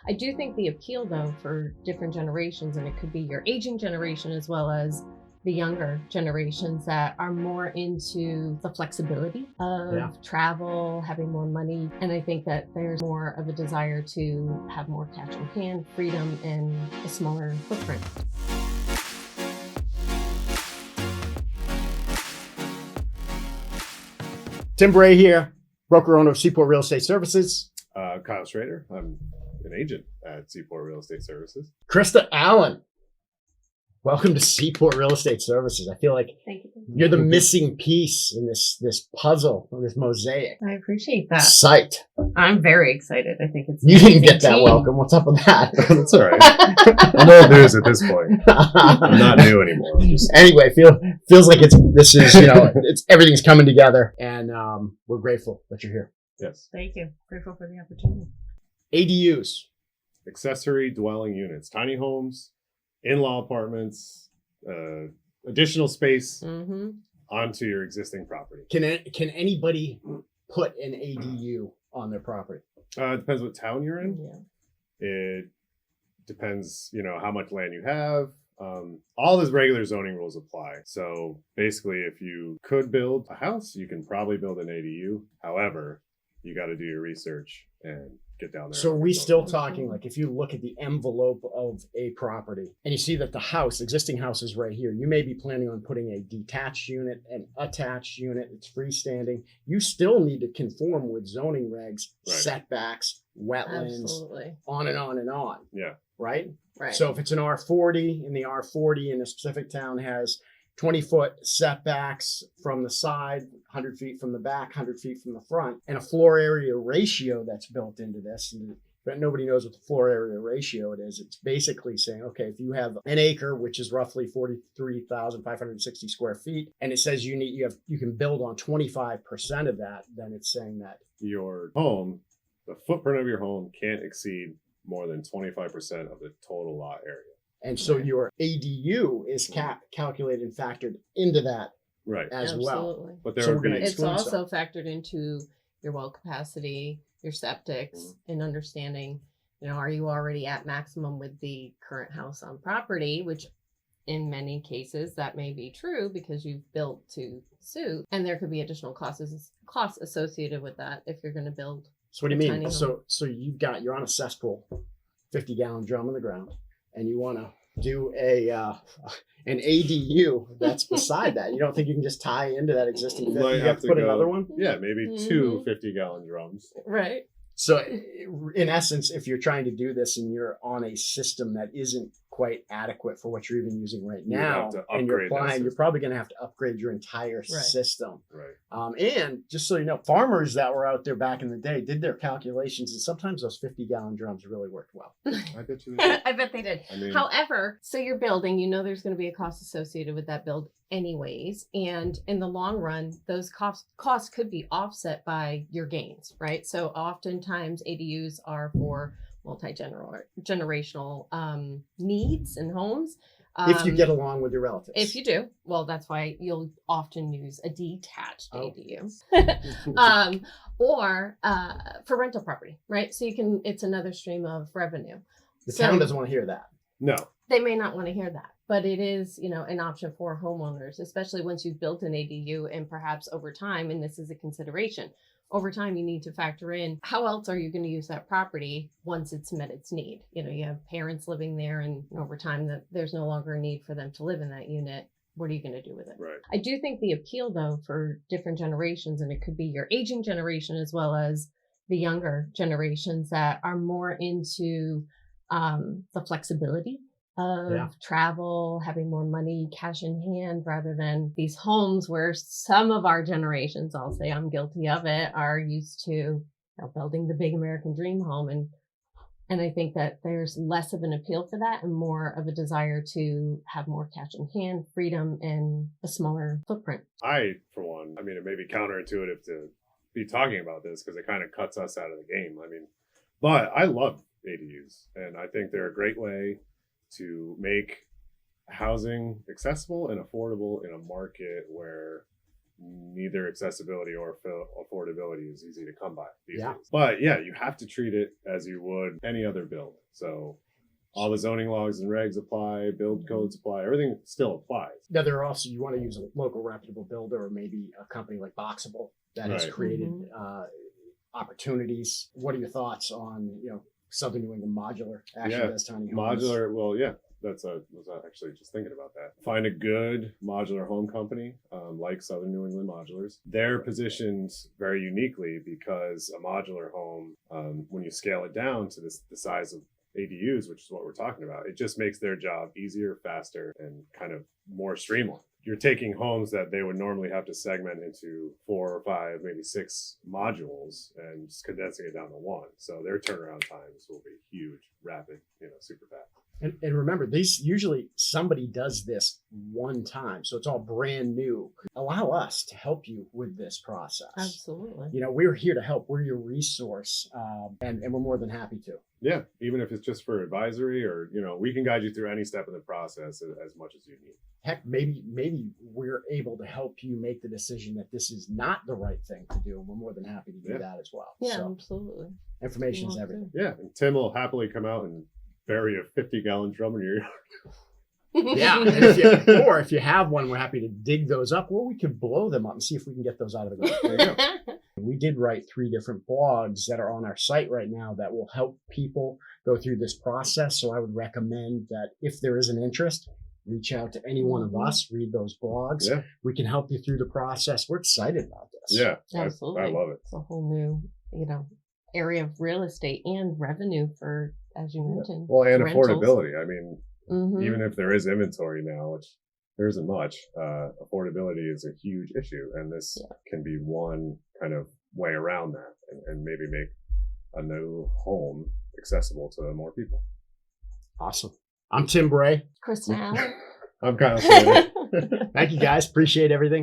I do think the appeal, though, for different generations, and it could be your aging generation as well as the younger generations that are more into the flexibility of travel, having more money. And I think that there's more of a desire to have more cash in hand, freedom, and a smaller footprint. Tim Bray here, broker owner of Seaport Real Estate Services. Kyle Schrader. I'm an agent at Seaport Real Estate Services. Krista Allen, welcome to Seaport Real Estate Services. I feel like Thank you. you're the missing piece in this puzzle, or this mosaic. I appreciate that. Sight. I'm very excited. I think it's You didn't get that welcome. What's up with that? That's all right. I'm old news at this point. I'm not new anymore. Anyway, feels like it's everything's coming together, and we're grateful that you're here. Yes. Thank you. Grateful for the opportunity. ADUs. Accessory dwelling units, tiny homes, in-law apartments, additional space onto your existing property. Can anybody put an ADU on their property? It depends what town you're in. Yeah. It depends, how much land you have. All those regular zoning rules apply. So basically, if you could build a house, you can probably build an ADU. However, you got to do your research and get down there. So are we still talking, like, if you look at the envelope of a property and you see that the existing house is right here, you may be planning on putting a detached unit, an attached unit, it's freestanding. You still need to conform with zoning regs, Right. setbacks, wetlands, Absolutely. on and on and on. Yeah. Right? Right. So if it's an R40 and the R40 in a specific town has 20-foot setbacks from the side, 100 feet from the back, 100 feet from the front, and a floor area ratio that's built into this. But nobody knows what the floor area ratio it is. It's basically saying, okay, if you have an acre, which is roughly 43,560 square feet, and it says you can build on 25% of that, then it's saying that Your home, the footprint of your home can't exceed more than 25% of the total lot area. and so your ADU is calculated and factored into that Right. as well. Absolutely. But there So are we're gonna It's exclude also some. factored into your well capacity, your septics, and understanding, are you already at maximum with the current house on property, which in many cases that may be true because you've built to suit, and there could be additional costs associated with that if you're going to build. So what do a you tiny mean? home. So you're on a cesspool, 50-gallon drum in the ground, and you want to do an ADU that's beside that. You don't think you can just tie into that existing You 50? might You have have to to put go- another one? Yeah, maybe two 50-gallon drums. Right. So in essence, if you're trying to do this and you're on a system that isn't quite adequate for what you're even using right You would now, have to and you're upgrade that applying, you're system. probably going to have to upgrade your entire Right. system. Right. And just so you know, farmers that were out there back in the day did their calculations, and sometimes those 50-gallon drums really worked well. I bet you. They I bet they did. I mean, However, so you're building, there's going to be a cost associated with that build anyways. And in the long run, those costs could be offset by your gains, right? So oftentimes ADUs are for multi-generational needs in homes. If you get along with your relatives. If you do, well, that's why you'll often use a detached ADU. Or for rental property, right? So it's another stream of revenue. The town doesn't want to hear that. No. They may not want to hear that, but it is, an option for homeowners, especially once you've built an ADU and perhaps over time, and this is a consideration, over time you need to factor in how else are you going to use that property once it's met its need. You have parents living there, and over time that there's no longer a need for them to live in that unit. What are you going to do with it? Right. I do think the appeal, though, for different generations, and it could be your aging generation as well as the younger generations that are more into the flexibility of travel, having more money, cash in hand, rather than these homes where some of our generations, I'll say I'm guilty of it, are used to building the big American dream home. And I think that there's less of an appeal for that and more of a desire to have more cash in hand, freedom, and a smaller footprint. I, for one, it may be counterintuitive to be talking about this because it kind of cuts us out of the game. But I love ADUs, and I think they're a great way to make housing accessible and affordable in a market where neither accessibility or affordability is easy to come by these Yeah. days. But yeah, you have to treat it as you would any other build. So all the zoning laws and regs apply, build codes apply, everything still applies. Now, there are also, you want to use a local reputable builder or maybe a company like Boxable that has Right. created opportunities. What are your thoughts on, Southern New England Modular actually does tiny homes? Modular, well, yeah, was actually just thinking about that. Find a good modular home company like Southern New England Modulars. They're positioned very uniquely because a modular home, when you scale it down to the size of ADUs, which is what we're talking about, it just makes their job easier, faster, and kind of more streamlined. You're taking homes that they would normally have to segment into 4 or 5, maybe 6 modules and just condensing it down to one. So their turnaround times will be huge, rapid, super fast. And remember, usually somebody does this one time, so it's all brand new. Allow us to help you with this process. Absolutely. We're here to help. We're your resource, and we're more than happy to. Yeah, even if it's just for advisory, or we can guide you through any step in the process as much as you need. Heck, maybe we're able to help you make the decision that this is not the right thing to do. We're more than happy to do that as well. Yeah, so, absolutely. information is everything. Yeah, and Tim will happily come out and bury a 50-gallon drum in your yard. Yeah, and if you have one, we're happy to dig those up, or we could blow them up and see if we can get those out of the ground. There you go. We did write 3 different blogs that are on our site right now that will help people go through this process. So I would recommend that if there is an interest, reach out to any one of us, read those blogs. Yeah. We can help you through the process. We're excited about this. Yeah, absolutely. I love it. It's a whole new, area of real estate and revenue for, as you mentioned. Well, and rentals. affordability. I mean, even if there is inventory now, which there isn't much, affordability is a huge issue. And this can be one kind of way around that and maybe make a new home accessible to more people. Awesome. I'm Tim Bray. Kristen Allen. I'm Kyle Slater. Thank you guys. Appreciate everything.